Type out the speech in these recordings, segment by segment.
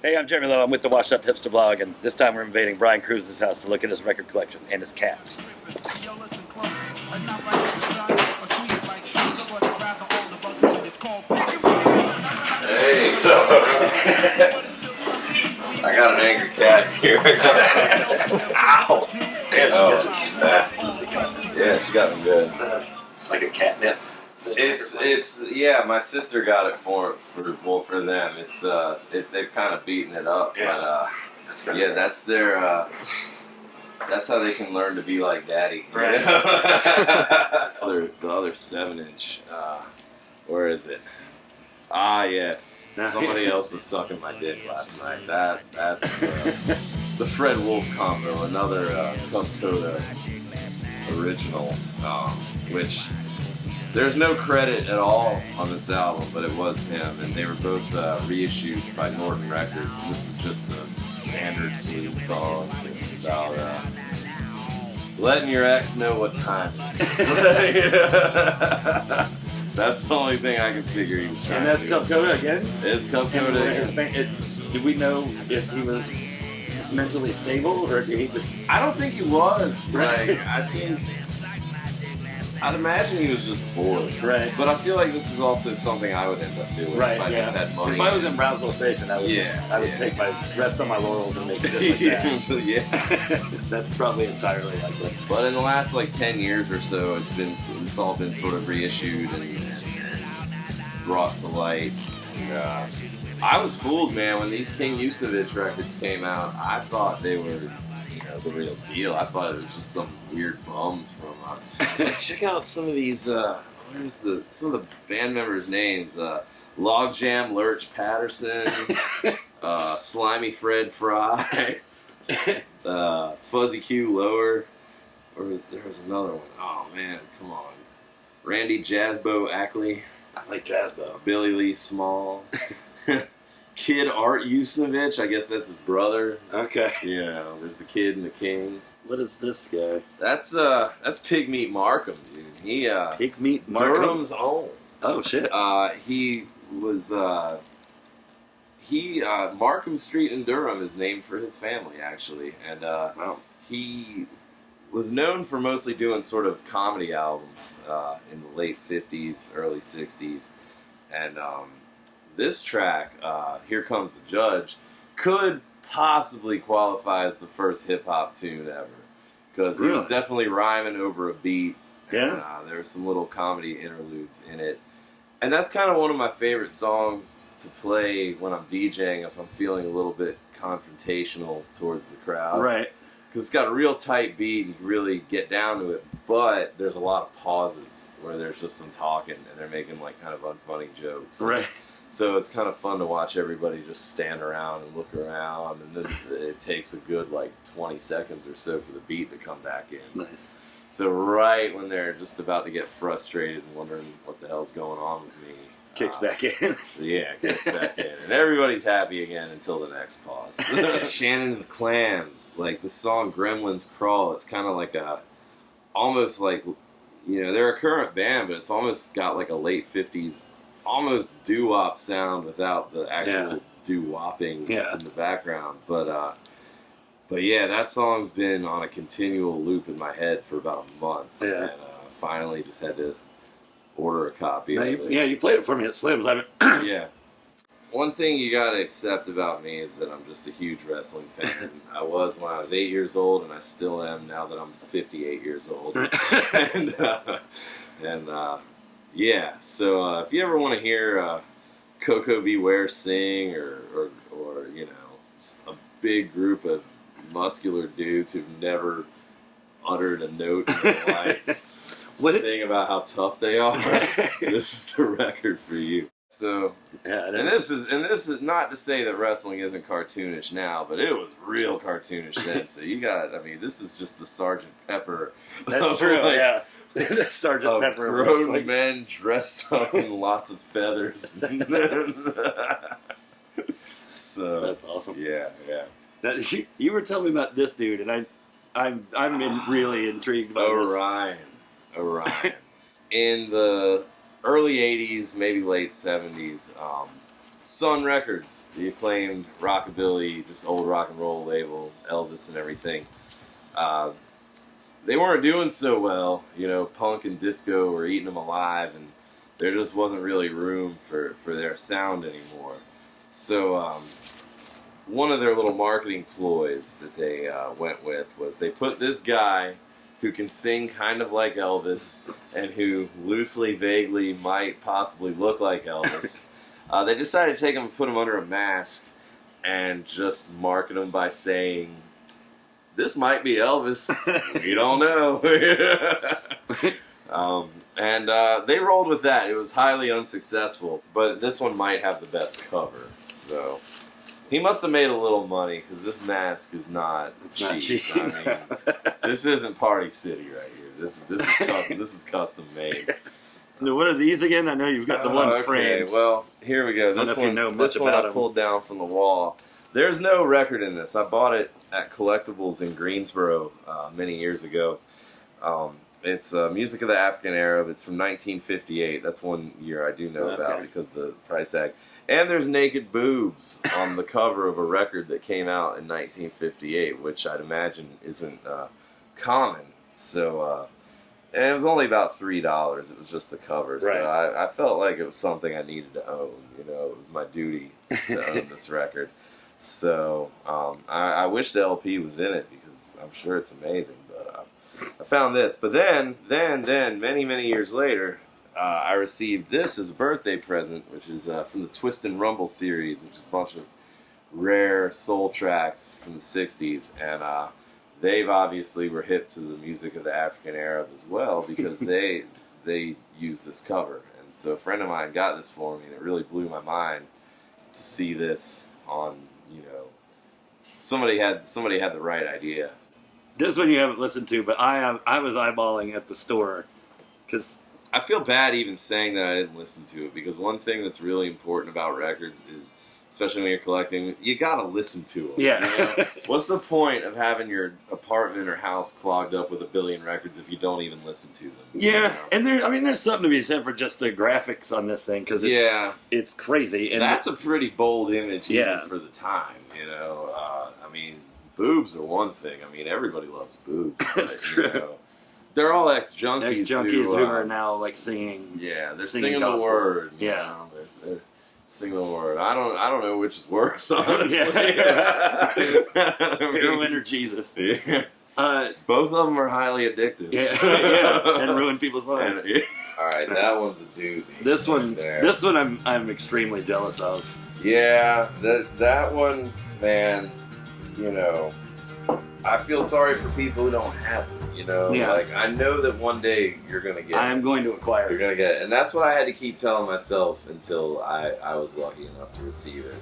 Hey, I'm Jeramy Lowe. I'm with the Washed Up Hipster blog, and this time we're invading Brian Cruse's house to look at his record collection and his cats. Hey, so I got an angry cat here. Ow! Yeah, she got me good. Is that like a catnip? It's yeah. My sister got it for them. It's they've kind of beaten it up, Yeah. but that's their that's how they can learn to be like daddy. Right. The other 7-inch. Where is it? Ah, yes. Somebody else was sucking my dick last night. That's the Fred Wolf combo, another Cub Soda original, which there's no credit at all on this album, but it was him, and they were both reissued by Norton Records, and this is just a standard blues song about letting your ex know what time it is. That's the only thing I can figure he was trying to do. And that's Cub Coda again? It's Cub Coda again. Did we know if he was mentally stable, or did he just... I don't think he was. Like, I'd imagine he was just bored. Right. But I feel like this is also something I would end up doing if I just had money. If I was in Brownsville Station, I would take my rest on my laurels and make it just like that. Yeah. That's probably entirely likely. But in the last 10 years or so, it's all been sort of reissued and brought to light. And, I was fooled, man, when these King Yusevich records came out. I thought they were, the real deal. I thought it was just some weird bums from. Check out some of these. Some of the band members' names? Logjam Lurch Patterson, Slimy Fred Fry, Fuzzy Q Lower. There was another one. Oh man, come on. Randy Jazzbo Ackley. I like Jazzbo. Billy Lee Small. Kid Art Yusevich, I guess that's his brother. Okay. There's the Kid and the Kings. What is this guy? That's Pigmeat Markham, dude. He Pigmeat Markham? Durham's own. Oh shit. He was Markham Street in Durham is named for his family, actually, and wow. He was known for mostly doing sort of comedy albums in the late 50s, early 60s, and this track, Here Comes the Judge, could possibly qualify as the first hip-hop tune ever. Because he was definitely rhyming over a beat. Yeah. And, there were some little comedy interludes in it. And that's kind of one of my favorite songs to play when I'm DJing if I'm feeling a little bit confrontational towards the crowd. Right. Because it's got a real tight beat and you can really get down to it. But there's a lot of pauses where there's just some talking and they're making kind of unfunny jokes. Right. So it's kind of fun to watch everybody just stand around and look around, and then it takes a good 20 seconds or so for the beat to come back in. Nice. So right when they're just about to get frustrated and wondering what the hell's going on with me, kicks back in. Yeah, kicks back in, and everybody's happy again until the next pause. Shannon and the Clams, the song "Gremlins Crawl." It's kind of almost they're a current band, but it's almost got a late '50s. Almost doo-wop sound without the actual doo-wopping in the background, but yeah, that song's been on a continual loop in my head for about a month, and finally just had to order a copy of it. Yeah, you played it for me at Slim's. Yeah. One thing you gotta accept about me is that I'm just a huge wrestling fan. I was when I was 8 years old, and I still am now that I'm 58 years old. Yeah, so if you ever want to hear Coco Beware sing or a big group of muscular dudes who've never uttered a note in their life sing about how tough they are, this is the record for you. So, and this is not to say that wrestling isn't cartoonish now, but it was real cartoonish then. So this is just the Sgt. Pepper. That's true, yeah. Sgt. Pepper grown men dressed up in lots of feathers. So that's awesome. Yeah. Now, you were telling me about this dude, and I'm really intrigued by Orion. In the early '80s, maybe late '70s, Sun Records, the acclaimed rockabilly, just old rock and roll label, Elvis and everything. They weren't doing so well. Punk and disco were eating them alive, and there just wasn't really room for their sound anymore. So one of their little marketing ploys that they went with was they put this guy who can sing kind of like Elvis and who loosely, vaguely might possibly look like Elvis. They decided to take him and put him under a mask and just market him by saying, "This might be Elvis. We don't know." And they rolled with that. It was highly unsuccessful, but this one might have the best cover. So he must have made a little money, because this mask is not cheap. I mean, this isn't Party City right here. This is custom made. What are these again? I know you've got the one framed. Okay, well, here we go. This one I pulled down from the wall. There's no record in this. I bought it at Collectibles in Greensboro many years ago. It's Music of the African Arab. It's from 1958. That's one year I do know about because of the price tag. And there's naked boobs on the cover of a record that came out in 1958, which I'd imagine isn't common. So, and it was only about $3. It was just the cover. Right. So I felt like it was something I needed to own. It was my duty to own this record. So I wish the LP was in it, because I'm sure it's amazing. But I found this. But then, many, many years later, I received this as a birthday present, which is from the Twist and Rumble series, which is a bunch of rare soul tracks from the 60s. And they've obviously were hip to the music of the African Arab as well, because they use this cover. And so a friend of mine got this for me, and it really blew my mind to see this on, somebody had the right idea. This one you haven't listened to, but I was eyeballing at the store, because I feel bad even saying that I didn't listen to it, because one thing that's really important about records is, especially when you're collecting, you gotta listen to them. Yeah. What's the point of having your apartment or house clogged up with 1 billion records if you don't even listen to them? Yeah, and there's something to be said for just the graphics on this thing, because it's crazy. And that's a pretty bold image even for the time. I mean, boobs are one thing. I mean, everybody loves boobs. That's true. They're all ex-junkies who are now like singing. Yeah, they're singing the word. Yeah. They're singing the word. I don't know which is worse, honestly. Heroin or Jesus. Yeah. Both of them are highly addictive. Yeah, and ruin people's lives. All right, that one's a doozy. This one, there. this one, I'm extremely jealous of. Yeah, that one, man. I feel sorry for people who don't have it. Yeah. Like, I know that one day you're gonna get it. I am going to acquire You're gonna get it, and that's what I had to keep telling myself until I was lucky enough to receive it.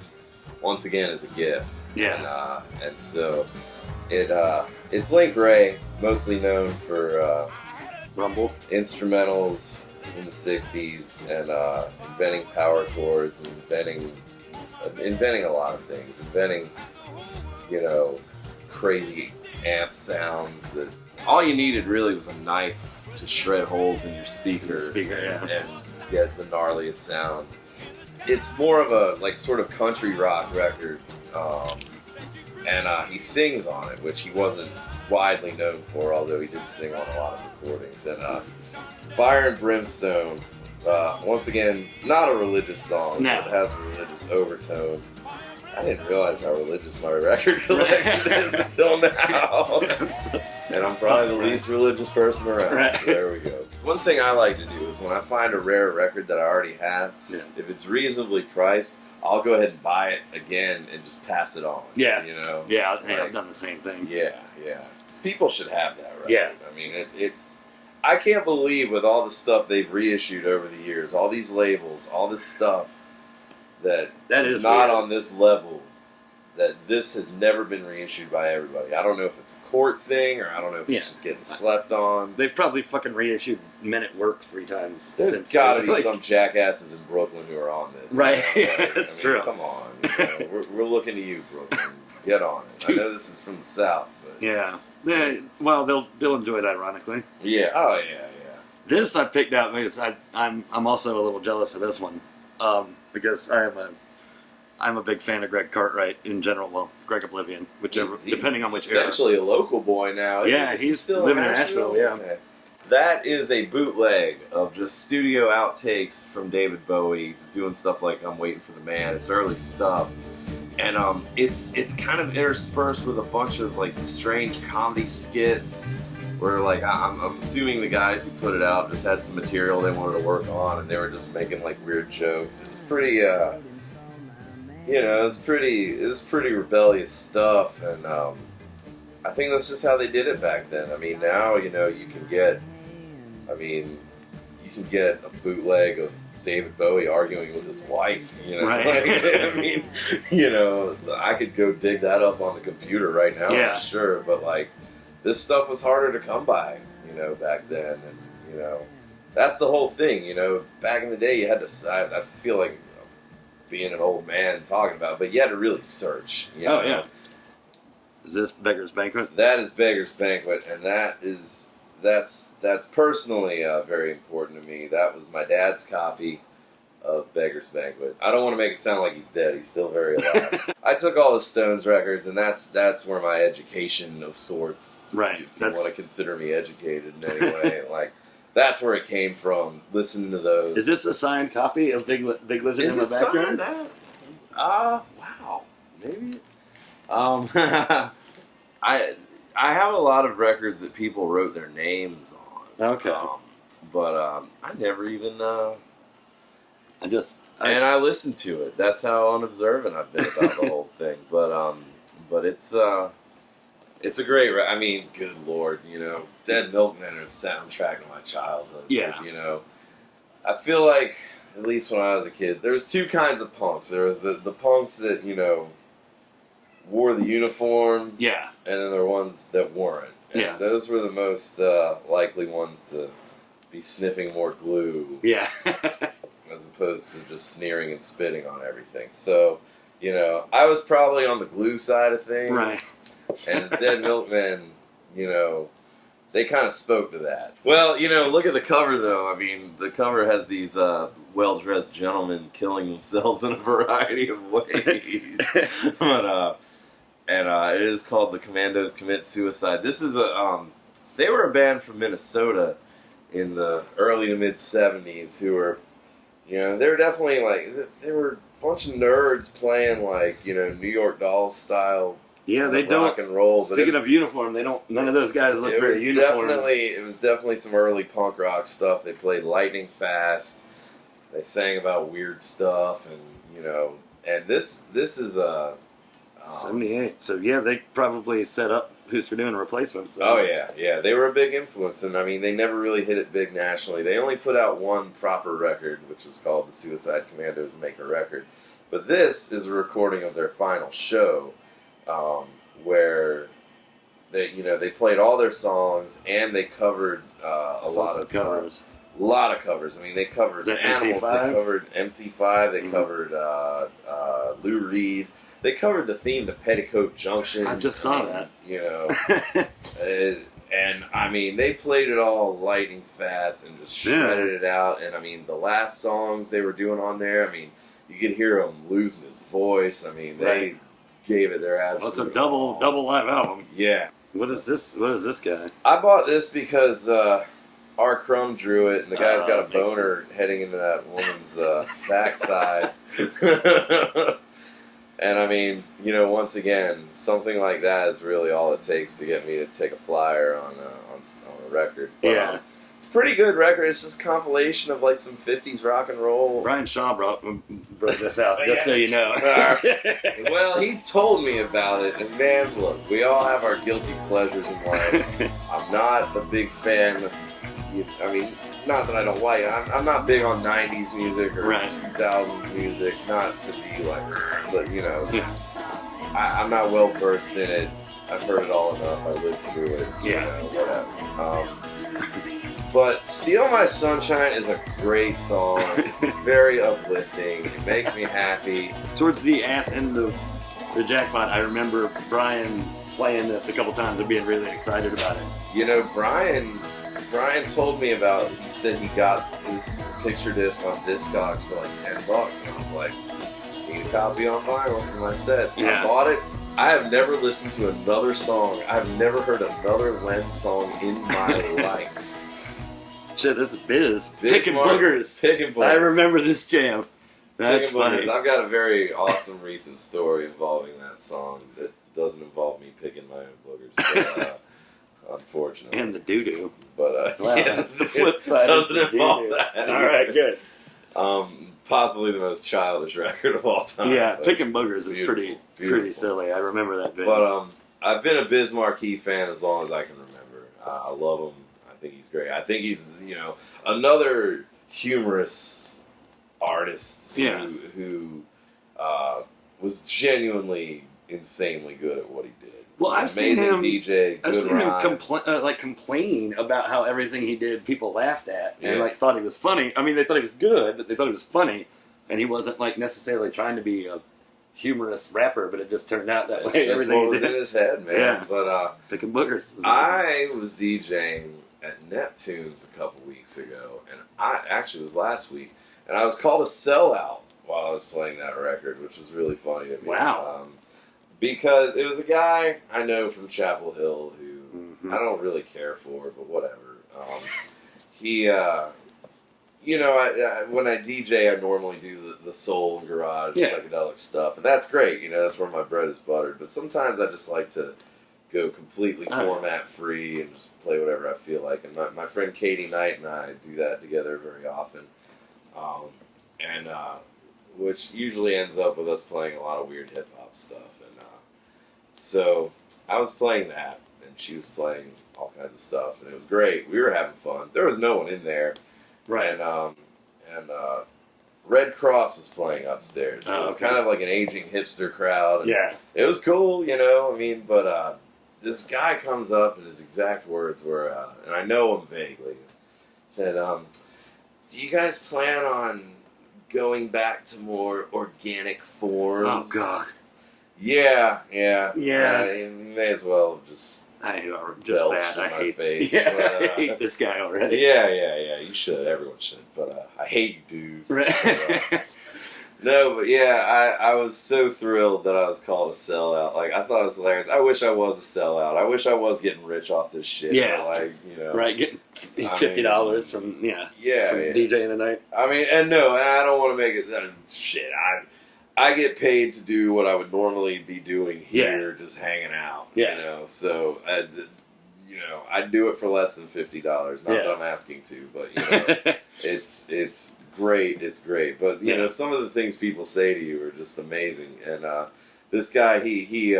Once again, as a gift. Yeah. And so it's Link Ray, mostly known for Rumble instrumentals in the '60s and inventing power chords and inventing a lot of things, inventing crazy amp sounds that all you needed really was a knife to shred holes in your speaker, and get the gnarliest sound. It's more of a sort of country rock record, and he sings on it, which he wasn't widely known for, although he did sing on a lot of recordings. And Fire and Brimstone, once again, not a religious song, No. but it has a religious overtone. I didn't realize how religious my record collection is until now. And I'm probably the least religious person around. Right. So there we go. One thing I like to do is when I find a rare record that I already have, if it's reasonably priced, I'll go ahead and buy it again and just pass it on. Yeah. Yeah, I've done the same thing. Yeah. 'Cause people should have that record. Yeah. I mean, I can't believe with all the stuff they've reissued over the years, all these labels, all this stuff, that is not on this level, that this has never been reissued by everybody. I don't know if it's a court thing, or I don't know if it's just getting slept on. They've probably fucking reissued Men at Work 3 times. There's got to be some jackasses in Brooklyn who are on this. Right, that's true. Come on. We're looking to you, Brooklyn. Get on it. I know this is from the South, but... Yeah. Well, they'll enjoy it, ironically. Yeah. Oh, yeah. This I picked out because I'm also a little jealous of this one, because I am I'm a big fan of Greg Cartwright in general. Well, Greg Oblivion, whichever, He's depending on which era. essentially a local boy now. Yeah, Is he he's still living in Nashville. Yeah. Okay. That is a bootleg of just studio outtakes from David Bowie. He's doing stuff like "I'm Waiting for the Man." It's early stuff, and it's kind of interspersed with a bunch of like strange comedy skits. Where like I'm assuming the guys who put it out just had some material they wanted to work on, and they were just making like weird jokes. It's pretty, it was pretty rebellious stuff, and I think that's just how they did it back then. I mean, now you can get a bootleg of David Bowie arguing with his wife. Right. I mean, I could go dig that up on the computer right now. Yeah. I'm sure, but like. This stuff was harder to come by, back then, and that's the whole thing. Back in the day, you had to. I feel like being an old man talking about it, but you had to really search. Oh yeah. Is this Beggar's Banquet? That is Beggar's Banquet, and that's personally very important to me. That was my dad's copy of Beggar's Banquet. I don't want to make it sound like he's dead. He's still very alive. I took all the Stones records, and that's where my education of sorts. Right. If you want to consider me educated in any way, like that's where it came from. Listening to those. Is this a signed copy of Big Legend Is in the it signed? background? Wow. Maybe. I have a lot of records that people wrote their names on. Okay. But I never even. And I listened to it. That's how unobservant I've been about the whole thing. But it's a great. I mean, good lord, Dead Milkmen are the soundtrack of my childhood. Yeah. I feel like at least when I was a kid, there was two kinds of punks. There was the punks that wore the uniform. Yeah. And then there were ones that weren't. And Yeah. those were the most likely ones to be sniffing more glue. Yeah. As opposed to just sneering and spitting on everything. So, I was probably on the glue side of things. Right. And the Dead Milkmen, they kind of spoke to that. Well, look at the cover, though. I mean, the cover has these well-dressed gentlemen killing themselves in a variety of ways. But, it is called The Commandos Commit Suicide. This is they were a band from Minnesota in the early to mid-'70s who were, they were definitely they were a bunch of nerds playing New York Dolls style. Yeah, they don't. Rock and roll. Speaking of uniform, none of those guys look very uniform. It was definitely some early punk rock stuff. They played lightning fast. They sang about weird stuff, and this is 78. So yeah, they probably set up Who's for doing a replacement. So. Oh yeah, they were a big influence, and I mean they never really hit it big nationally. They only put out one proper record, which was called the Suicide Commandos Make a Record. But this is a recording of their final show, where they played all their songs and they covered a lot of covers. A lot of covers. I mean, they covered Animals. MC5? They covered MC5. They covered Lou Reed. They covered the theme to Petticoat Junction. I just saw that. And I mean, they played it all lightning fast and just shredded it out. And I mean, the last songs they were doing on there, I mean, you could hear him losing his voice. I mean, they gave it their absolute. Well, it's a double live album. Yeah. What is this? What is this guy? I bought this because R. Crumb drew it, and the guy's got a boner heading into that woman's backside. And I mean, once again, something like that is really all it takes to get me to take a flyer on a record. But, it's a pretty good record. It's just a compilation of some 50s rock and roll. Brian Shaw brought this out, just so you know. Well, he told me about it, and man, look, we all have our guilty pleasures in life. I'm not a big fan of, I mean, not that I don't like it. I'm not big on 90s music or 2000s music, not to be but I'm not well versed in it. I've heard it all enough. I lived through it. Whatever. But Steal My Sunshine is a great song. It's very uplifting. It makes me happy. Towards the ass end of the jackpot, I remember Brian playing this a couple times and being really excited about it. Brian told me about, he said he got this picture disc on Discogs for $10, and I was like, need a copy on vinyl for my sets. Yeah. I bought it. I have never listened to another song. I've never heard another Len song in my life. Shit, this is Biz. Biz Picking Martin, boogers. Picking boogers. I remember this jam. That's Picking funny. boogers. I've got a very awesome recent story involving that song that doesn't involve me picking my own boogers. But, unfortunately. And the doo-doo. But Wow, yeah, that's the flip side. It doesn't of the involve doo-doo. that. All right, good. Possibly the most childish record of all time. Yeah, but Picking Boogers is beautiful, pretty beautiful. silly. I remember that video. But I've been a Biz Markie fan as long as I can remember. I love him. I think he's great. I think he's another humorous artist who was genuinely insanely good at what he did. Well, I've seen him DJ. I've good seen him rhymes. complain about how everything he did people laughed at and Yeah. thought he was funny. I mean, they thought he was good, but they thought he was funny, and he wasn't necessarily trying to be a humorous rapper. But it just turned out that That's way. just Everything what he was did. in his head, man. Yeah. But Picking Boogers. Was I was DJing at Neptune's a couple weeks ago, and it was last week, and I was called a sellout while I was playing that record, which was really funny to me. Wow. Because it was a guy I know from Chapel Hill who Mhm. I don't really care for, but whatever. He, when I DJ, I normally do the soul and garage psychedelic stuff, and that's great. That's where my bread is buttered. But sometimes I just like to go completely format free and just play whatever I feel like. And my friend Katie Knight and I do that together very often, which usually ends up with us playing a lot of weird hip hop stuff. So I was playing that, and she was playing all kinds of stuff, and it was great. We were having fun. There was no one in there, Right. And Red Cross was playing upstairs. So it was kind of like an aging hipster crowd. And Yeah. it was cool, but this guy comes up, and his exact words were, and I know him vaguely, said, do you guys plan on going back to more organic forms? Oh God. Yeah. You may as well have just belched in my face. Yeah, But, I hate this guy already. Yeah. You should. Everyone should. But I hate you, dude. Right. No, but yeah, I was so thrilled that I was called a sellout. I thought it was hilarious. I wish I was a sellout. I wish I was getting rich off this shit. Yeah. Right, getting $50 from DJing tonight. And I don't want to make it shit. I get paid to do what I would normally be doing here, just hanging out. Yeah. So I do it for less than $50. Not that I'm asking to, but it's great. It's great. But some of the things people say to you are just amazing. And this guy, he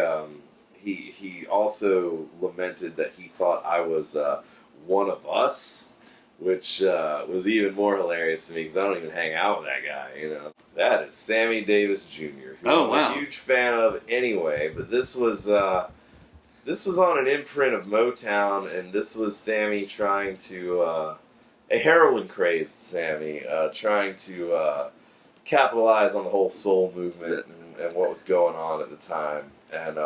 also lamented that he thought I was one of us, which was even more hilarious to me because I don't even hang out with that guy. That is Sammy Davis Jr., who I'm a huge fan of anyway. But this was on an imprint of Motown, and this was Sammy trying to a heroin-crazed Sammy trying to capitalize on the whole soul movement and what was going on at the time. And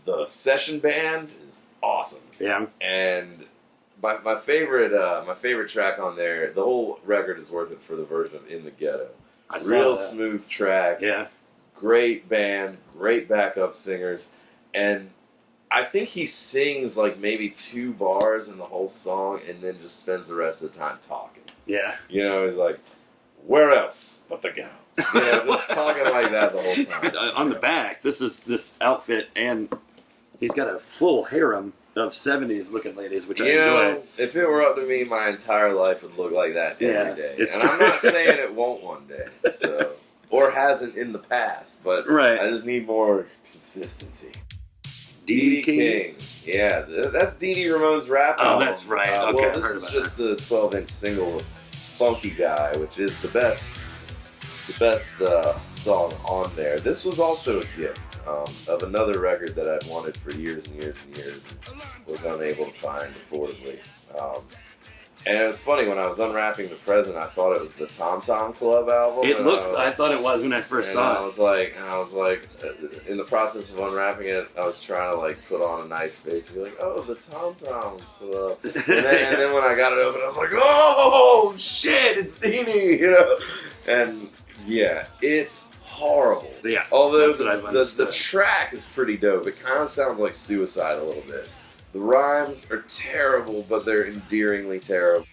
the session band is awesome. Yeah. And my favorite track on there, the whole record is worth it for the version of In the Ghetto. Real smooth track. Yeah. Great band, great backup singers, and I think he sings maybe 2 bars in the whole song and then just spends the rest of the time talking. Yeah. He's like, where else but the ghetto? Just talking like that the whole time. On the back, this outfit, and he's got a full harem of 70s looking ladies, which I enjoy. If it were up to me, my entire life would look like that every day. And I'm not saying it won't one day, or hasn't in the past, but I just need more consistency. Dee Dee King? Yeah, that's Dee Dee Ramone's rap album. Oh, that's right. Okay, well, this is just the 12-inch single, Funky Guy, which is the best song on there. This was also a gift of another record that I'd wanted for years and years and years and was unable to find affordably. And it was funny, when I was unwrapping the present, I thought it was the Tom Tom Club album. I thought it was when I first saw it. I was like, in the process of unwrapping it, I was trying to put on a nice face and be like, oh, the Tom Tom Club. and then when I got it open, I was like, oh, shit, it's Dee Dee, And yeah, it's horrible. Yeah. Although that's what I've the understood. track is pretty dope. It kind of sounds like Suicide a little bit. The rhymes are terrible, but they're endearingly terrible.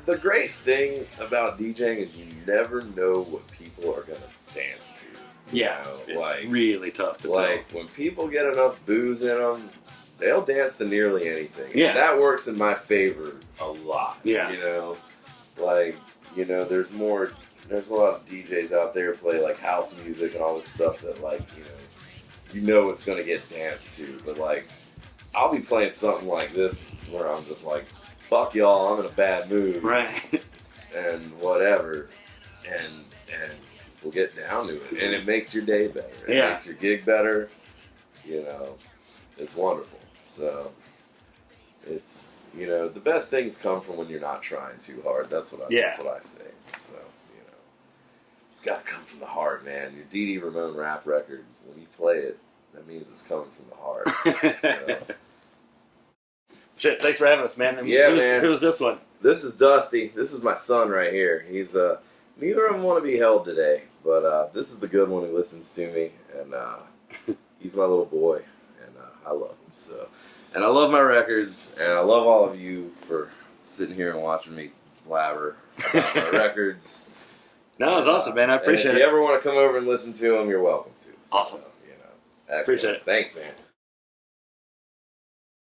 The great thing about DJing is you never know what people are going to dance to. Yeah, You know? it's really tough to Like, when people get enough booze in them, they'll dance to nearly anything. Yeah. And that works in my favor a lot. Yeah. You know? Like, you know, there's a lot of DJs out there who play, like, house music and all this stuff that, like, you know it's going to get danced to. But, like, I'll be playing something like this where I'm just like, fuck y'all, I'm in a bad mood. Right. And whatever. And we'll get down to it. And it makes your day better. It makes your gig better. You know, it's wonderful. So, it's, you know, the best things come from when you're not trying too hard. That's what I say. So, you know, it's got to come from the heart, man. Your Dee Dee Ramone rap record, when you play it, that means it's coming from the heart. So. Shit, thanks for having us, man. Man. Who's this one? This is Dusty. This is my son right here. He's, neither of them want to be held today, but this is the good one who listens to me, and he's my little boy, and I love him. So, and I love my records, and I love all of you for sitting here and watching me blabber about my records. No, it's awesome, man. I appreciate it. If you ever want to come over and listen to them, you're welcome to. Awesome. So, you know, excellent. Appreciate it. Thanks, man.